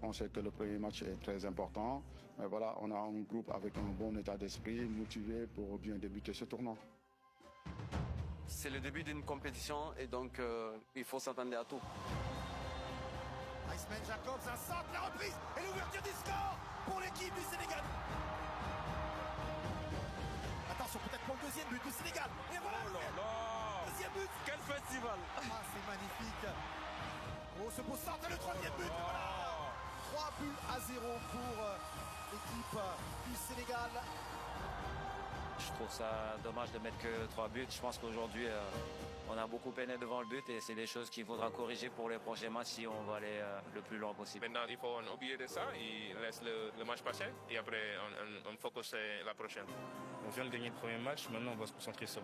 On sait que le premier match est très important. Mais voilà, on a un groupe avec un bon état d'esprit, motivé pour bien débuter ce tournoi. C'est le début d'une compétition et donc il faut s'attendre à tout. Iceman Jacobs, un centre, la reprise et l'ouverture du score pour l'équipe du Sénégal. Attention, peut-être pour le deuxième but du Sénégal. Et voilà, oh là là, deuxième but. Quel festival. Ah, c'est magnifique. Oh, ce beau centre et le troisième but. Voilà. 3 buts à 0 pour l'équipe du Sénégal. Je trouve ça dommage de mettre que 3 buts. Je pense qu'aujourd'hui, on a beaucoup peiné devant le but et c'est des choses qu'il faudra corriger pour les prochains matchs si on va aller le plus loin possible. Maintenant, il faut oublier de ça et laisse le match passer et après on focus sur la prochaine. On vient de gagner le premier match, maintenant on va se concentrer sur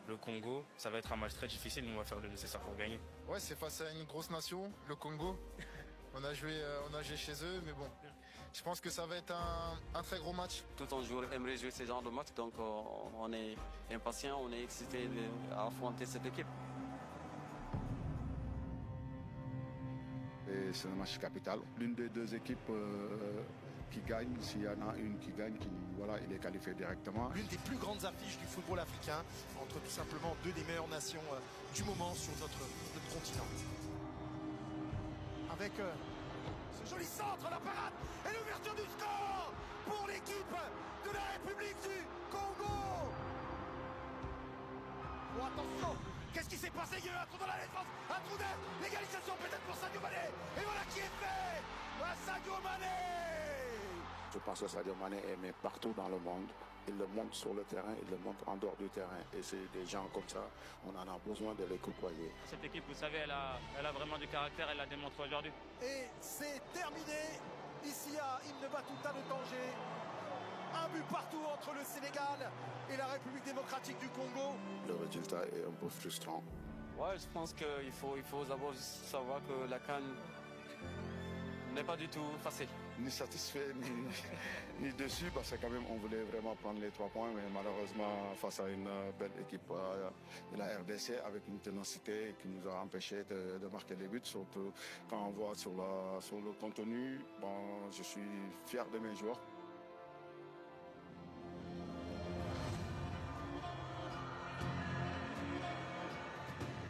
le Congo. Ça va être un match très difficile, mais on va faire le nécessaire pour gagner. Ouais, c'est face à une grosse nation, le Congo. On a joué chez eux, mais bon, je pense que ça va être un très gros match. Tout un joueur aimerait jouer ce genre de match, donc on est impatient, on est excité à affronter cette équipe. Et c'est un match capital. L'une des deux équipes qui gagne, s'il y en a une qui gagne, il est qualifié directement. L'une des plus grandes affiches du football africain, entre tout simplement deux des meilleures nations du moment sur notre continent. Avec ce joli centre, la parade et l'ouverture du score pour l'équipe de la République du Congo. Oh, attention, qu'est-ce qui s'est passé? Il y a eu un trou dans la défense, un trou d'air, l'égalisation peut-être pour Sadio Mané. Et voilà qui est fait, Sadio Mané. Je pense que Sadio Mané est aimé partout dans le monde. Il le montre sur le terrain, il le montre en dehors du terrain. Et c'est des gens comme ça, on en a besoin de les côtoyer. Cette équipe, vous savez, elle a vraiment du caractère, elle l'a démontré aujourd'hui. Et c'est terminé ici à Ibn Battuta de Tanger. Un but partout entre le Sénégal et la République démocratique du Congo. Le résultat est un peu frustrant. Ouais, je pense qu'il faut d'abord savoir que la CAN n'est pas du tout facile. Ni satisfait, ni déçu, parce que quand même on voulait vraiment prendre les 3 points, mais malheureusement face à une belle équipe de la RDC avec une ténacité qui nous a empêché de marquer des buts, surtout quand on voit sur le contenu. Bon, je suis fier de mes joueurs.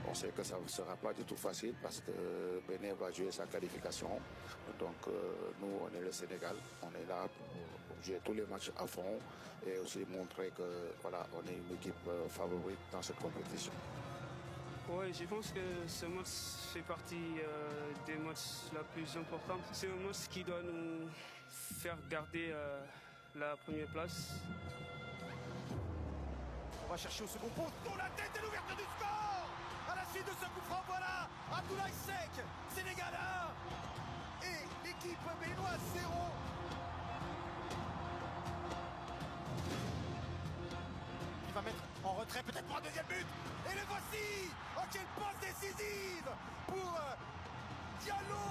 On sait que ça ne sera pas du tout facile parce que Bénin va jouer sa qualification. Donc nous, on est le Sénégal. On est là pour jouer tous les matchs à fond et aussi montrer que voilà, on est une équipe favorite dans cette compétition. Oui, je pense que ce match fait partie des matchs les plus importants. C'est un match qui doit nous faire garder la première place. On va chercher au second poteau la tête et l'ouverture du score. À la suite de ce coup franc, voilà, Abdoulaye Seck, Sénégal 1 et l'équipe béninoise 0. Il va mettre en retrait peut-être pour un deuxième but. Et le voici. Oh, quelle passe décisive pour Diallo.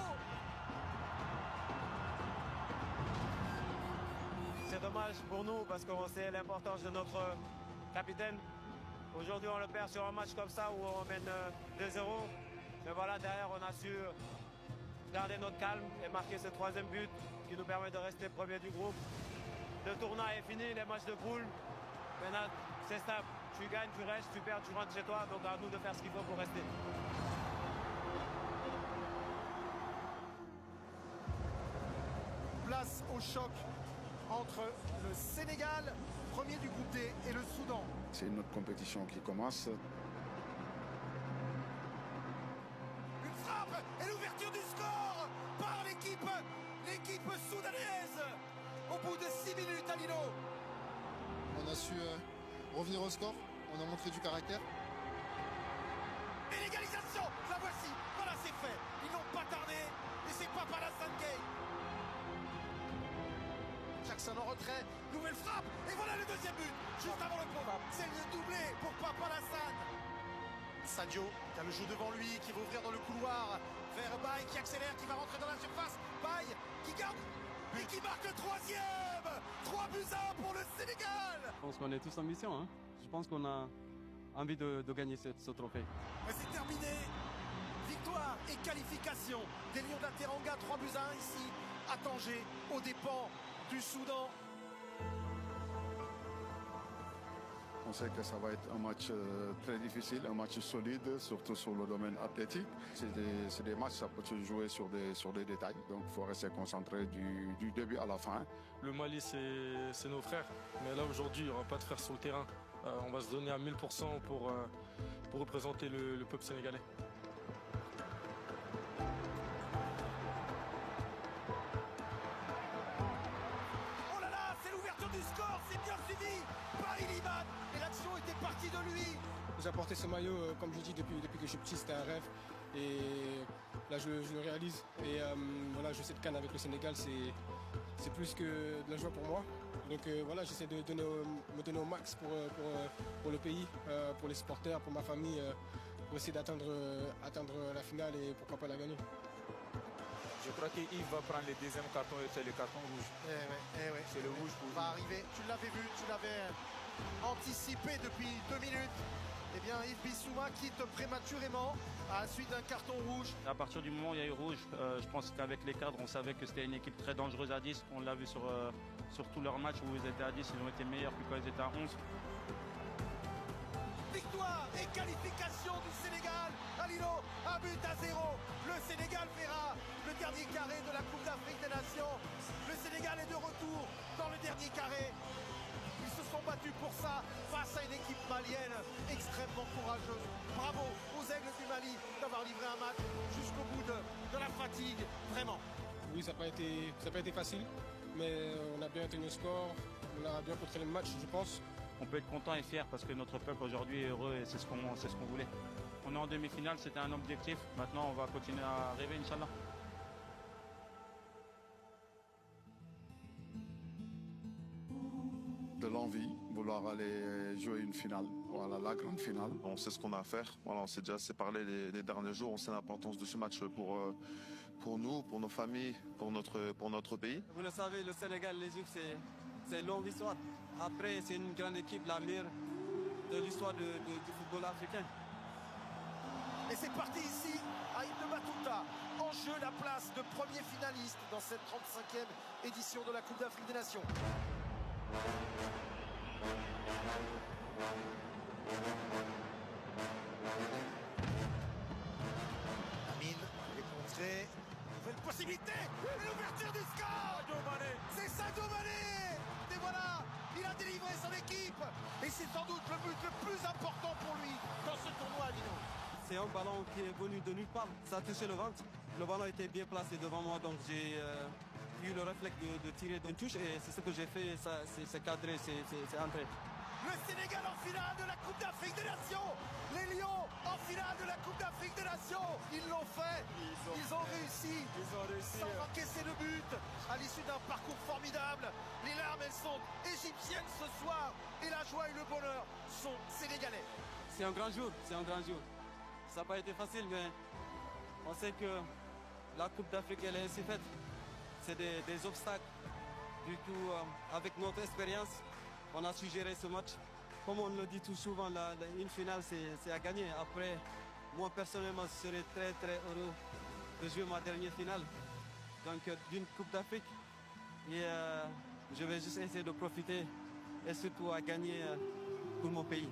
C'est dommage pour nous parce qu'on sait l'importance de notre capitaine. Aujourd'hui, on le perd sur un match comme ça où on mène 2-0. Mais voilà, derrière, on a su garder notre calme et marquer ce 3e but qui nous permet de rester premier du groupe. Le tournoi est fini, les matchs de poule. Maintenant, c'est stable. Tu gagnes, tu restes, tu perds, tu rentres chez toi. Donc à nous de faire ce qu'il faut pour rester. Place au choc entre le Sénégal, premier du groupe D, et le Soudan. C'est une autre compétition qui commence. Une frappe et l'ouverture du score par l'équipe soudanaise au bout de 6 minutes à Lino. On a su revenir au score, on a montré du caractère. Et l'égalisation, la voici, voilà c'est fait. Ils n'ont pas tardé et c'est Papa Alassane Gueye. Jackson en retrait, nouvelle frappe, et voilà le deuxième but, juste avant le point. C'est le doublé pour Papa Alassane. Sadio, qui a le jeu devant lui, qui va ouvrir dans le couloir vers Baye, qui accélère, qui va rentrer dans la surface. Baye, qui garde, et qui marque le 3e. 3-1 pour le Sénégal. Je pense qu'on est tous en mission. Hein. Je pense qu'on a envie de gagner ce trophée. C'est terminé. Victoire et qualification des Lions de la Teranga, 3-1 ici à Tanger, aux dépens du Soudan. On sait que ça va être un match très difficile, un match solide, surtout sur le domaine athlétique. C'est des matchs, ça peut se jouer sur des détails, donc il faut rester concentré du début à la fin. Le Mali, c'est nos frères, mais là aujourd'hui, il n'y aura pas de frères sur le terrain. On va se donner à 1000% pour représenter le peuple sénégalais. Oh là là, c'est l'ouverture du score, c'est bien suivi par Iliman. Et l'action était partie de lui. J'ai apporté ce maillot, comme je dis, depuis que je suis petit, c'était un rêve. Et là, je le réalise. Et voilà, je sais de Cannes avec le Sénégal, c'est plus que de la joie pour moi. Donc voilà, j'essaie de me donner au max pour le pays, pour les supporters, pour ma famille, pour essayer d'atteindre la finale et pourquoi pas la gagner. Je crois qu'Yves va prendre le deuxième carton et c'est le carton rouge. Ouais. C'est le rouge pour va arriver. Tu l'avais vu, tu l'avais anticipé depuis 2 minutes. Eh bien, Yves Bissouma quitte prématurément à la suite d'un carton rouge. À partir du moment où il y a eu rouge, je pense qu'avec les cadres, on savait que c'était une équipe très dangereuse à 10. On l'a vu sur tous leurs matchs où ils étaient à 10, ils ont été meilleurs que quand ils étaient à 11. Victoire et qualification du Sénégal. Alilo, 1-0. Le Sénégal verra le dernier carré de la Coupe d'Afrique des Nations. Le Sénégal est de retour dans le dernier carré. Ils se sont battus pour ça face à une équipe malienne extrêmement courageuse. Bravo aux Aigles du Mali d'avoir livré un match jusqu'au bout de la fatigue, vraiment. Oui, ça n'a pas été facile, mais on a bien tenu le score, on a bien contrôlé le match, je pense. On peut être content et fier parce que notre peuple aujourd'hui est heureux et c'est ce qu'on voulait. On est en demi-finale, c'était un objectif. Maintenant, on va continuer à rêver, Inch'Allah. De l'envie, vouloir aller jouer une finale, voilà, la grande finale. On sait ce qu'on a à faire. Voilà, on s'est déjà séparé les derniers jours. On sait l'importance de ce match pour nous, pour nos familles, pour notre pays. Vous le savez, le Sénégal, l'Égypte, c'est une longue histoire. Après, c'est une grande équipe, la meilleure de l'histoire du football africain. Et c'est parti ici, à Ibn Battuta. En jeu, la place de premier finaliste dans cette 35e édition de la Coupe d'Afrique des Nations. Amine, les contrées. Nouvelle possibilité. Et l'ouverture du score. C'est Sadio Mané. Et voilà, il a délivré son équipe. Et c'est sans doute le but le plus important pour lui dans ce tournoi, Lino. C'est un ballon qui est venu de nulle part. Ça a touché le ventre. Le ballon était bien placé devant moi, donc j'ai eu le réflexe de tirer d'une touche et c'est ce que j'ai fait. C'est cadré, c'est entré. Le Sénégal en finale de la Coupe d'Afrique des Nations. Les Lions en finale de la Coupe d'Afrique des Nations. Ils l'ont fait. Ils ont réussi. Sans encaisser le but. À l'issue d'un parcours formidable. Les larmes, elles sont égyptiennes ce soir. Et la joie et le bonheur sont sénégalais. C'est un grand jour. C'est un grand jour. Ça n'a pas été facile, mais on sait que la Coupe d'Afrique, elle est ainsi faite. C'est des obstacles. Du coup, avec notre expérience, on a su gérer ce match. Comme on le dit tout souvent, une finale, c'est à gagner. Après, moi, personnellement, je serais très, très heureux de jouer ma dernière finale. Donc, d'une Coupe d'Afrique. Et je vais juste essayer de profiter et surtout à gagner pour mon pays.